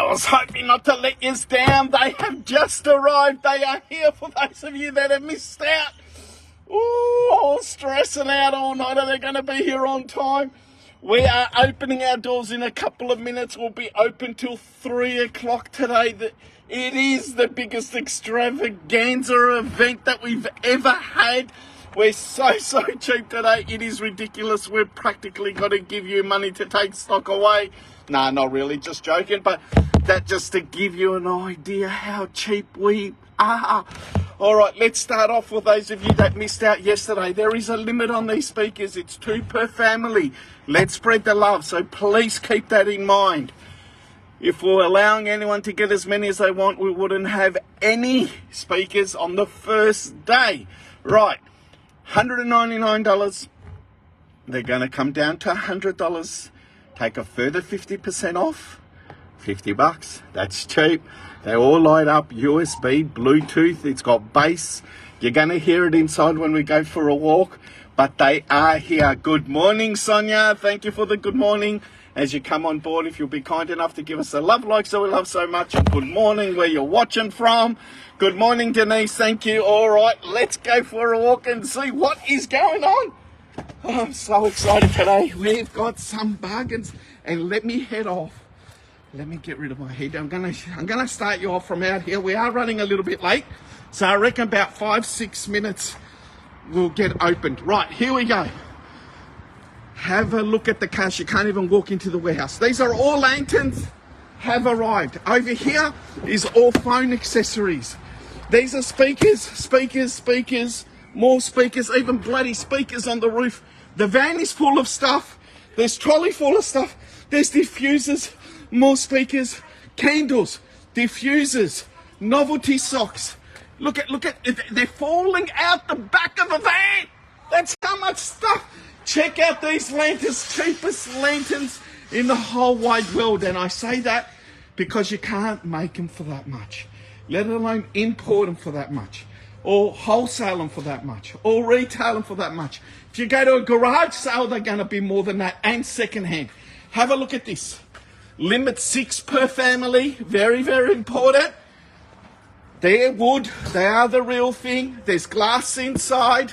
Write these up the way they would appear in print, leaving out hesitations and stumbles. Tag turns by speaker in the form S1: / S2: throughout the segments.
S1: was hoping not to let you down. They have just arrived. They are here for those of you that have missed out. Ooh, all stressing out all night. Are they going to be here on time? We are opening our doors in a couple of minutes. We'll be open till 3 o'clock today. It is the biggest extravaganza event that we've ever had. We're so cheap today. It is ridiculous. We're practically got to give you money to take stock away. Nah, not really, just joking. But that just to give you an idea how cheap we are. All right, let's start off with those of you that missed out yesterday. There is a limit on these speakers. It's 2 per family. Let's spread the love, so please keep that in mind. If we're allowing anyone to get as many as they want, we wouldn't have any speakers on the first day. Right, $199. They're going to come down to $100. Take a further 50% off. $50. That's cheap. They all light up, USB, Bluetooth. It's got bass. You're going to hear it inside when we go for a walk. But they are here. Good morning, Sonia. Thank you for the good morning. As you come on board, if you'll be kind enough to give us a love like so we love so much. And good morning where you're watching from. Good morning, Denise. Thank you. All right, let's go for a walk and see what is going on. Oh, I'm so excited today. We've got some bargains. And let me head off. Let me get rid of my head. I'm gonna start you off from out here. We are running a little bit late, so I reckon about 5-6 minutes we'll get opened. Right, here we go. Have a look at the cars. You can't even walk into the warehouse. These are all lanterns have arrived. Over here is all phone accessories. These are speakers, more speakers, even bloody speakers on the roof. The van is full of stuff. There's trolley full of stuff. There's diffusers. More speakers, candles, diffusers, novelty socks. Look at, they're falling out the back of the van. That's how much stuff. Check out these lanterns, cheapest lanterns in the whole wide world. And I say that because you can't make them for that much, let alone import them for that much, or wholesale them for that much, or retail them for that much. If you go to a garage sale, they're going to be more than that, and secondhand. Have a look at this. Limit 6 per family. Very important. They're wood. They are the real thing. There's glass inside.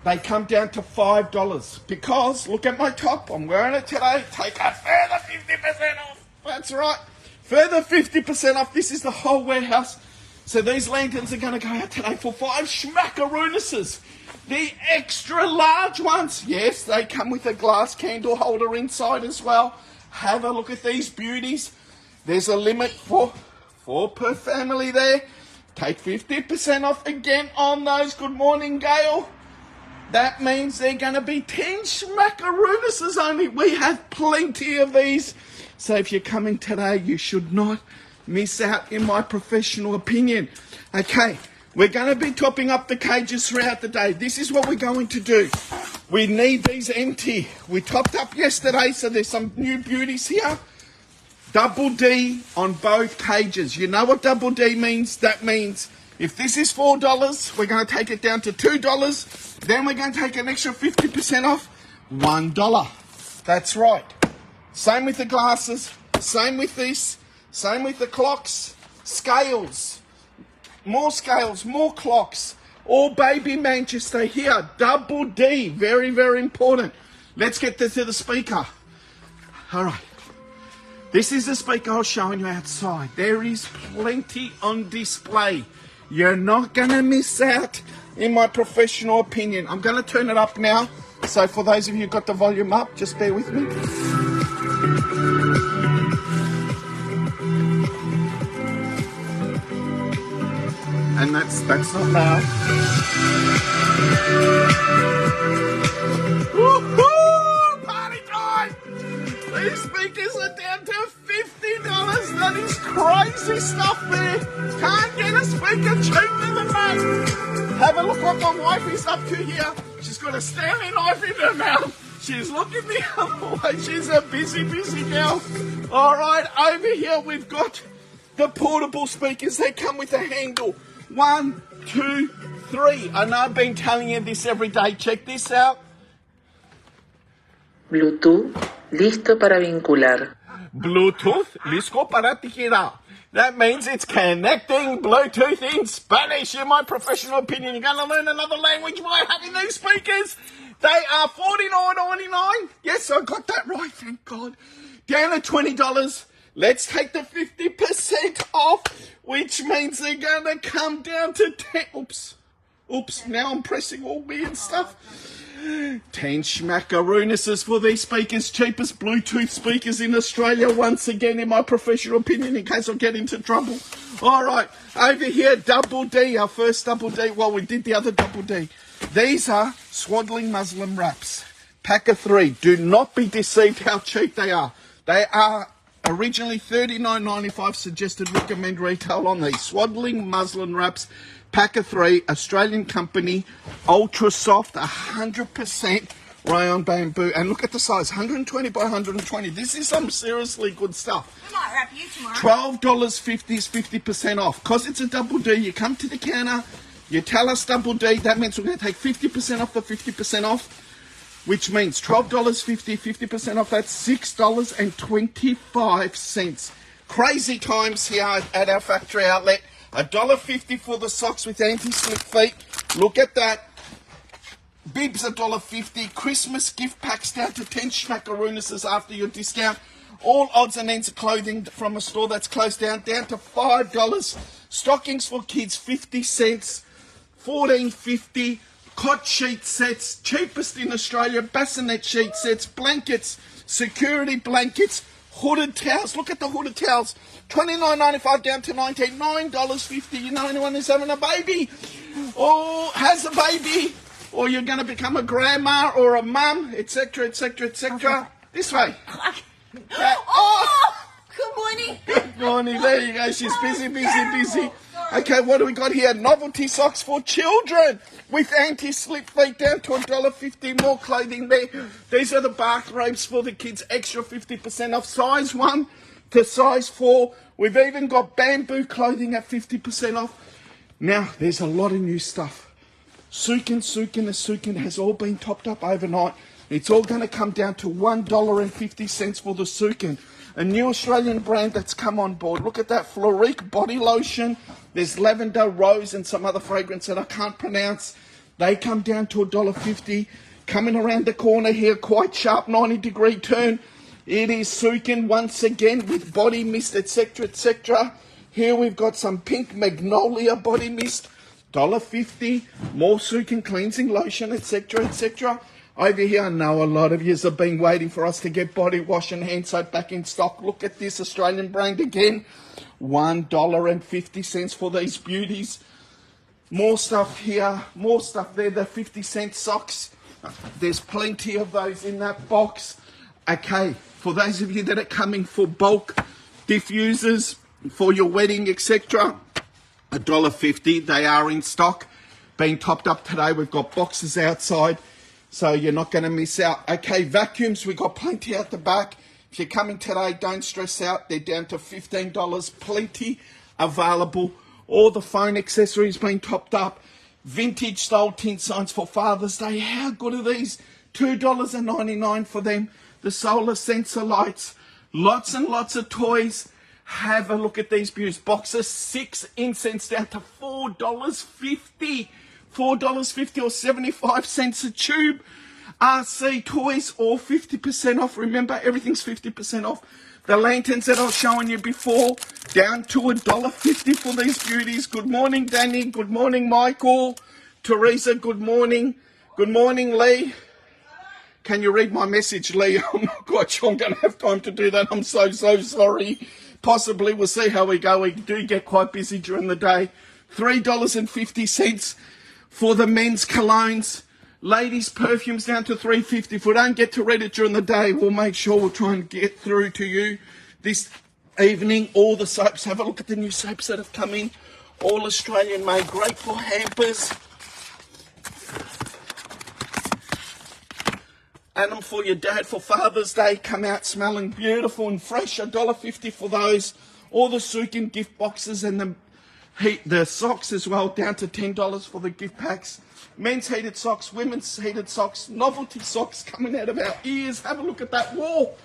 S1: They come down to $5 because, look at my top. I'm wearing it today. Take a further 50% off. That's right. Further 50% off. This is the whole warehouse. So these lanterns are going to go out today for 5 schmackaroonuses. The extra large ones. Yes, they come with a glass candle holder inside as well. Have a look at these beauties. There's a limit for 4 per family there. Take 50% off again on those. Good morning, Gail. That means they're going to be 10 schmackaroonuses only. We have plenty of these. So if you're coming today, you should not miss out, in my professional opinion. Okay, we're going to be topping up the cages throughout the day. This is what we're going to do. We need these empty. We topped up yesterday, so there's some new beauties here. Double D on both cages. You know what double D means? That means if this is $4, we're going to take it down to $2. Then we're going to take an extra 50% off, $1. That's right. Same with the glasses. Same with this. Same with the clocks. Scales. More scales. More clocks. All baby Manchester here. Double D. Very important. Let's get to the speaker. All right. This is the speaker I was showing you outside. There is plenty on display. You're not going to miss out, in my professional opinion. I'm going to turn it up now. So for those of you who got the volume up, just bear with me. And that's not loud. Woohoo! Party time! These speakers are down to $50. That is crazy stuff there. Can't get a speaker cheaper than that. Have a look what my wife is up to here. She's got a Stanley knife in her mouth. She's looking the other way. She's a busy girl. All right, over here we've got the portable speakers. They come with a handle. 1, 2, 3. I know I've been telling you this every day. Check this out.
S2: Bluetooth listo para vincular.
S1: Bluetooth, lisko para tijera. That means it's connecting Bluetooth in Spanish. In my professional opinion, you're going to learn another language by having these speakers. They are $49.99. Yes, I got that right, thank God. Down to $20. Let's take the 50% off, which means they're going to come down to 10. Oops, now I'm pressing all weird stuff. 10 schmackaroonises for these speakers, cheapest Bluetooth speakers in Australia, once again, in my professional opinion, in case I get into trouble. All right, over here, Double D, our first Double D. Well, we did the other Double D. These are swaddling muslin wraps. Pack of 3. Do not be deceived how cheap they are. They are originally $39.95, suggested recommend retail on these. Swaddling muslin wraps. Pack of 3, Australian company, ultra soft, 100% rayon bamboo. And look at the size, 120 by 120. This is some seriously good stuff.
S2: We might wrap you tomorrow.
S1: $12.50 is 50% off. Because it's a Double D, you come to the counter, you tell us Double D, that means we're going to take 50% off the 50% off, which means $12.50, 50% off, that's $6.25. Crazy times here at our factory outlet. $1.50 for the socks with anti-slip feet. Look at that. Bibs $1.50. Christmas gift packs down to 10 schmackaroonises after your discount. All odds and ends of clothing from a store that's closed down to $5. Stockings for kids 50 cents. $14.50. Cot sheet sets, cheapest in Australia. Bassinet sheet sets, blankets, security blankets, hooded towels. Look at the hooded towels. $29.95 down to $19. $9.50. You know anyone who's having a baby or has a baby, or you're going to become a grandma or a mum, etc., etc., etc. This way.
S2: Oh, good morning.
S1: Good morning. There you go. She's busy. Okay, what do we got here? Novelty socks for children with anti-slip feet down to $1.50. More clothing there. These are the bathrobes for the kids. Extra 50% off. Size 1 to size 4. We've even got bamboo clothing at 50% off. Now, there's a lot of new stuff. Sukin has all been topped up overnight. It's all going to come down to $1.50 for the Sukin. A new Australian brand that's come on board. Look at that, Florique body lotion. There's lavender, rose, and some other fragrance that I can't pronounce. They come down to $1.50. Coming around the corner here, quite sharp, 90-degree turn. It is Sukin once again with body mist, etc., etc. Here we've got some pink magnolia body mist, $1.50. More Sukin cleansing lotion, etc., etc. Over here, I know a lot of you have been waiting for us to get body wash and hand soap back in stock. Look at this Australian brand again. $1.50 for these beauties. More stuff here, more stuff there. The 50-cent socks. There's plenty of those in that box. Okay, for those of you that are coming for bulk diffusers for your wedding, etc., $1.50. They are in stock. Being topped up today. We've got boxes outside, so you're not going to miss out. Okay, vacuums, we've got plenty out the back. If you're coming today, don't stress out. They're down to $15. Plenty available. All the phone accessories being topped up. Vintage style tint signs for Father's Day. How good are these? $2.99 for them. The solar sensor lights. Lots and lots of toys. Have a look at these beauties. Boxes, 6 incense down to $4.50. $4.50 or 75 cents a tube. RC toys, all 50% off. Remember, everything's 50% off. The lanterns that I was showing you before, down to $1.50 for these beauties. Good morning, Danny. Good morning, Michael. Teresa, good morning. Good morning, Lee. Can you read my message, Lee? I'm not quite sure I'm going to have time to do that. I'm so sorry. Possibly. We'll see how we go. We do get quite busy during the day. $3.50 for the men's colognes. Ladies' perfumes down to $3.50. If we don't get to read it during the day, we'll make sure we'll try and get through to you this evening. All the soaps. Have a look at the new soaps that have come in. All Australian made. Great for hampers. And them for your dad for Father's Day. Come out smelling beautiful and fresh. $1.50 for those. All the Sukin gift boxes and the socks as well. Down to $10 for the gift packs. Men's heated socks, women's heated socks, novelty socks coming out of our ears. Have a look at that wall.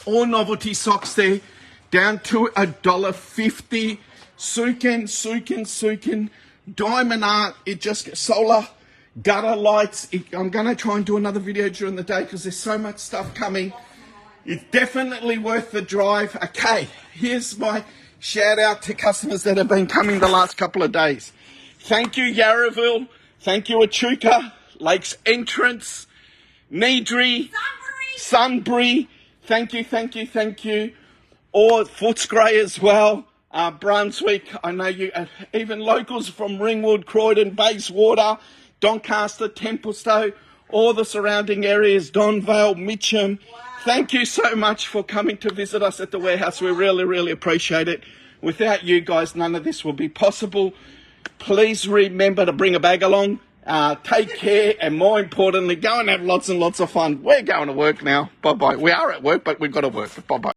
S1: All novelty socks there, down to $1.50. Sukin. Diamond art. It just solar gutter lights. I'm going to try and do another video during the day because there's so much stuff coming. It's definitely worth the drive. Okay, here's my shout out to customers that have been coming the last couple of days. Thank you, Yarraville. Thank you, Echuca, Lakes Entrance, Needry, Sunbury. Thank you. Or Footscray as well. Brunswick. I know you, even locals from Ringwood, Croydon, Bayswater, Doncaster, Templestowe, all the surrounding areas, Donvale, Mitcham. Wow. Thank you so much for coming to visit us at the warehouse. We really appreciate it. Without you guys, none of this will be possible. Please remember to bring a bag along. Take care, and more importantly, go and have lots and lots of fun. We're going to work now. Bye-bye. We are at work, but we've got to work. Bye-bye.